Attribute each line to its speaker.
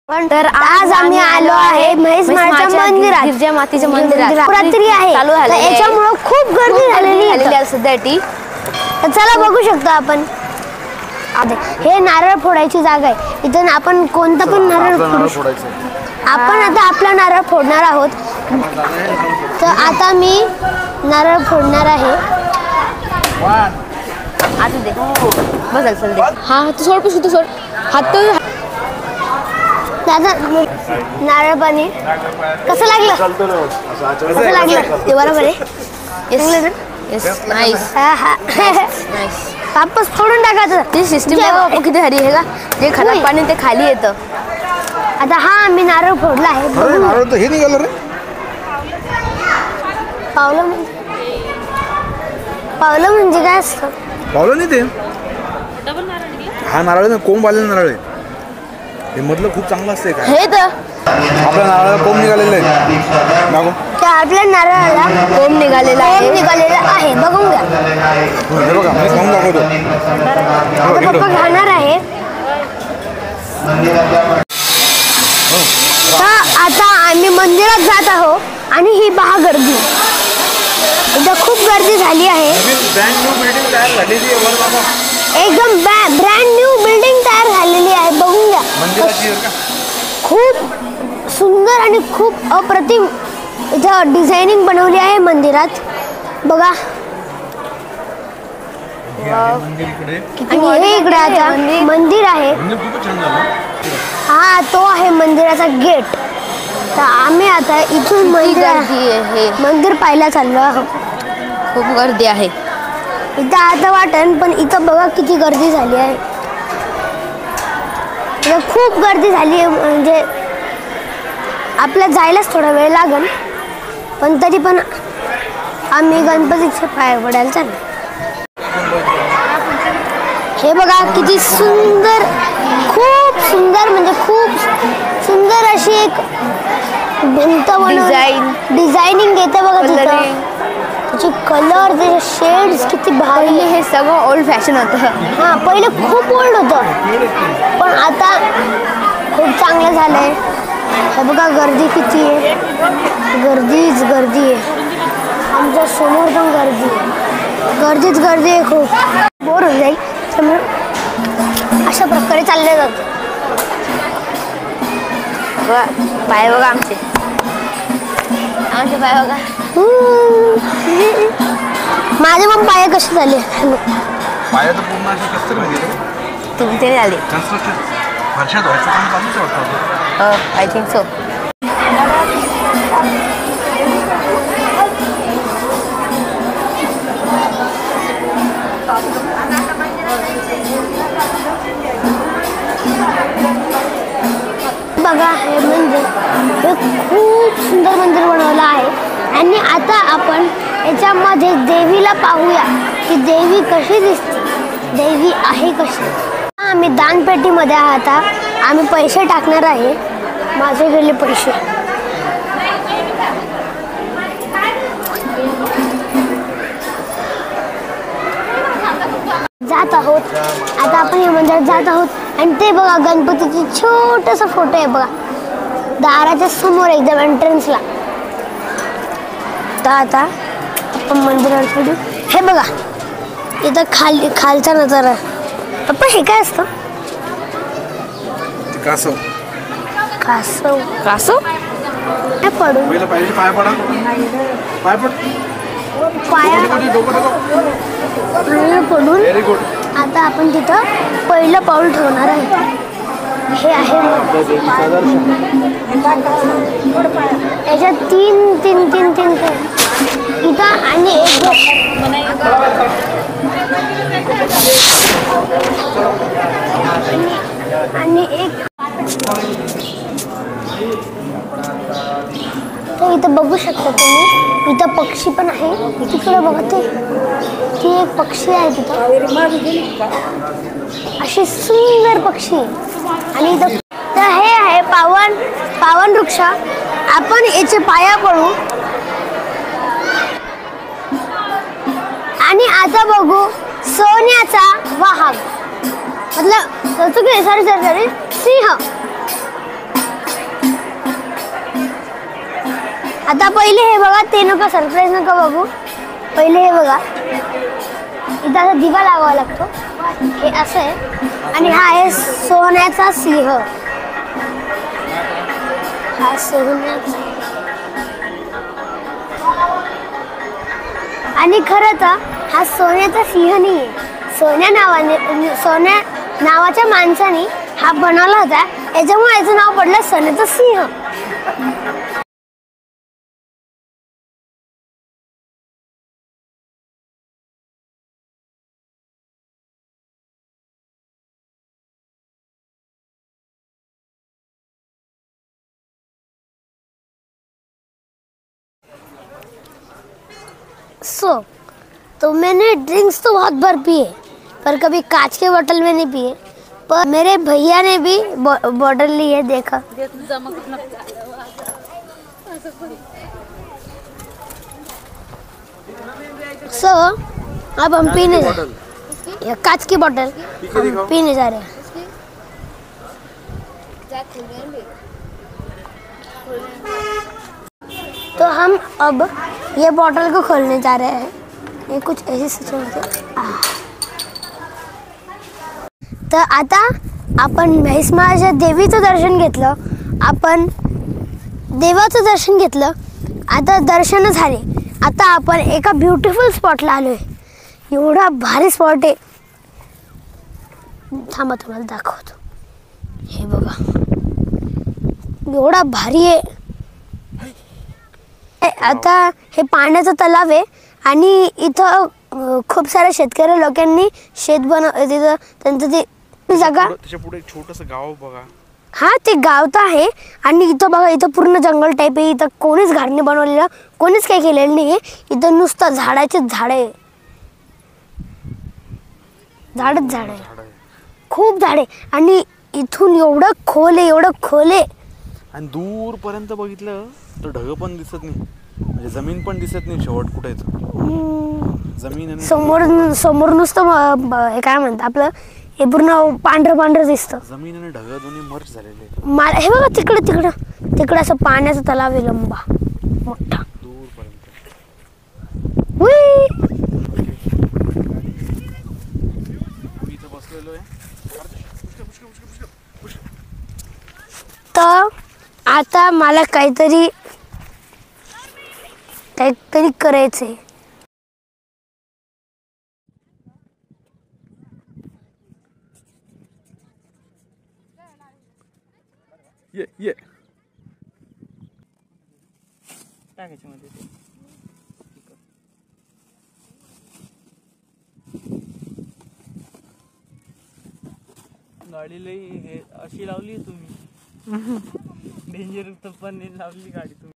Speaker 1: तर आज आम्ही आलो आहे महेश मंदिरात,
Speaker 2: गिरजा मातीच्या मंदिरात.
Speaker 1: नवरात्री आहे तर याच्यामुळे खूप गर्दी झालेली आहे
Speaker 2: सध्या.
Speaker 1: तर चला बघू शकतो आपण. हे नारळ फोडायची जागा आहे. इथून आपण कोणता पण नारळ फोडायचा. आपण आता आपला नारळ फोडणार आहोत. तर आता मी नारळ फोडणार आहे.
Speaker 2: आता दे बस चल दे. हा तू सोड, तू सोड हात.
Speaker 1: दादा नारळ पाणी कसं लागलं? कसं लागलं ते बरोबर आहे? वापस फोडून टाकायचं.
Speaker 2: ती सिस्टीम किती हरी आहे का? जे खराब पाणी ते खाली येतं.
Speaker 1: आता हा आम्ही नारळ फोडला आहे.
Speaker 3: नारळ तर हे निघालं रे.
Speaker 1: पावलं म्हणजे काय असतं?
Speaker 3: पावलं नाही ते. हा नारळ ना कोंब आलेला नारळ आहे. हे मधलं खूप चांगलं असते काय?
Speaker 2: हे तर
Speaker 3: आपल्या नारळाला कोंब निघालेलं आहे. मागो
Speaker 1: त्या आपल्या नारळाला
Speaker 2: कोंब निघालेला
Speaker 1: आहे. बघून घ्या.
Speaker 3: हे बघा मी खाऊन दाखवतो.
Speaker 1: पप्पा खाणार आहे. आता आम्ही मंदिरात जात आहोत आणि ही पहा गर्दी. इथं खूप गर्दी झाली आहे. एकदम ब्रँड न्यू बिल्डिंग तयार झालेली आहे. बघून घ्या. खूप सुंदर आणि खूप अप्रतिम इथं डिझायनिंग बनवली आहे मंदिरात. बघा आणि हे इकडे आता मंदिर आहे. हा तो आहे मंदिराचा गेट. तर आम्ही आता इथून मंदिर पाहायला चाललो आहोत.
Speaker 2: खूप गर्दी आहे
Speaker 1: इथं. आता वाटण पण इथं बघा किती गर्दी झाली आहे. खूप गर्दी झाली आहे. म्हणजे आपल्या जायलाच थोडा वेळ लागेल पण तरी पण आम्ही गणपतीचे पाय पडायला चाललो. हे बघा किती सुंदर, खूप सुंदर म्हणजे खूप सुंदर अशी एक भिंत बनवली. डिझायनिंग येते बघा तिथं. त्याचे कलर, त्याचे शेड्स किती भारी.
Speaker 2: हे सगळं ओल्ड फॅशन होतं.
Speaker 1: हां पहिले खूप ओल्ड होतं पण आता खूप चांगलं झालं आहे. हे बघा गर्दी किती आहे. गर्दीच गर्दी आहे. आमच्या समोर पण गर्दी आहे. गर्दीच गर्दी आहे. खूप बोर होऊन जाईल त्यामुळे अशा प्रकारे चालले जातं.
Speaker 2: पाय बघा आमचे पाय बघा.
Speaker 1: माझे पण पाय कसे झाले?
Speaker 2: तुमचे नाही झाले. I think so.
Speaker 1: बघा हे मंदिर, हे खूप सुंदर मंदिर बनवलं आहे. आणि आता आपण याच्यामध्ये देवीला पाहूया की देवी कशी दिसते, देवी आहे कशी. आम्ही दानपेटीमध्ये आहात. आम्ही पैसे टाकणार आहे. माझे गेले पैसे. जात आहोत. आता आपण या मंदिरात जात आहोत आणि ते बघा गणपतीची छोटासा फोटो आहे बघा दाराच्या समोर एकदम एंट्रन्सला. तर आता आपण मंदिरात गेलो. हे बघा इथं खालचा नजारा. पप्पा हे काय असतं?
Speaker 3: कासव.
Speaker 1: कासव.
Speaker 2: कासव
Speaker 1: काय पडून पडून आता आपण तिथं पहिलं पाऊल ठेवणार आहे. हे आहे याच्यात तीन तीन तीन तीन इथं आणि एक आणि एक. तर इथं बघू शकता तुम्ही. इथं पक्षी पण आहे. तिकडे बघा ती एक पक्षी आहे तिथं. अशी सुंदर पक्षी. आणि इथं तर हे आहे पावन वृक्ष. आपण याचे पाया पडू आणि आता बघू सोन्याचा वाहन. मतलब सॉरी सिंह. आता पहिले हे बघा, ते नका सरप्राईज नका बघू. पहिले हे बघा, इथं असा दिवा लावावा लागतो. हे असं आहे आणि हा आहे सोन्याचा सिंह. हा सोन्याचा. आणि खरं तर हा सोन्याचा सिंह नाही आहे. सोन्या नावाच्या माणसाने हा बनवला होता, याच्यामुळे याचं नाव पडलं सोन्याचा सिंह. तो मैंने ड्रिंक्स तो बहुत बार पिए, पर कभी कांच के बोतल में नहीं पिए. पर मेरे भैया ने भी बोतल ली है, देखा. अब हम पीने जा रहे हैं. कांच की बोतल हम पीने जा रहे हैं. तो हम अब ये बॉटल को खोलने जा रहे हैं. ये कुछ ऐसी सिचुएशन. तर आता आपण महिषमाच्या देवीचं दर्शन घेतलं, आपण देवाचं दर्शन घेतलं. आता दर्शन झाले. आता आपण एका ब्युटिफुल स्पॉटला आलोय. एवढा भारी स्पॉट आहे. थांबा तुम्हाला दाखवतो. हे बघा, एवढा भारी आहे. आता हे पाण्याचा तलाव आहे आणि इथं खूप साऱ्या शेतकरी लोकांनी शेत तिथं त्यांचं ते जागा.
Speaker 3: त्याच्या पुढे एक छोटंसं गाव बघा.
Speaker 1: हा, ते गाव तर आहे. आणि इथं बघा, इथं पूर्ण जंगल टाईप आहे. इथं कोणीच घरने बनवलेलं, कोणीच काही केलेलं नाही आहे. इथं नुसतं झाडाचे झाड आहे. झाडच झाड आहे, खूप झाडे. आणि इथून एवढं खोल आहे, एवढं खोल आहे.
Speaker 3: आणि दूर पर्यंत बघितलं तर ढग पण दिसत नाही, म्हणजे जमीन पण दिसत नाही. शेवट कुठे आहे जमीन आणि
Speaker 1: समोर नुसतं हे काय म्हणतात आपलं, हे पूर्ण पांढरं पांढरं दिसतं.
Speaker 3: जमीन आणि ढग दोन्ही मर्ज झालेले.
Speaker 1: मला हे बघा, तिकडं असं पाण्याचा तलाव आहे, लंबा मोठा
Speaker 3: दूर पर्यंत. इथं बसलेलो आहे.
Speaker 1: तर आता मला काहीतरी करायचंय.
Speaker 3: ये
Speaker 4: टाकायची मध्ये गाडी लई हे अशी लावली तुम्ही. डेंजर पण लावली गाडी तुम्ही.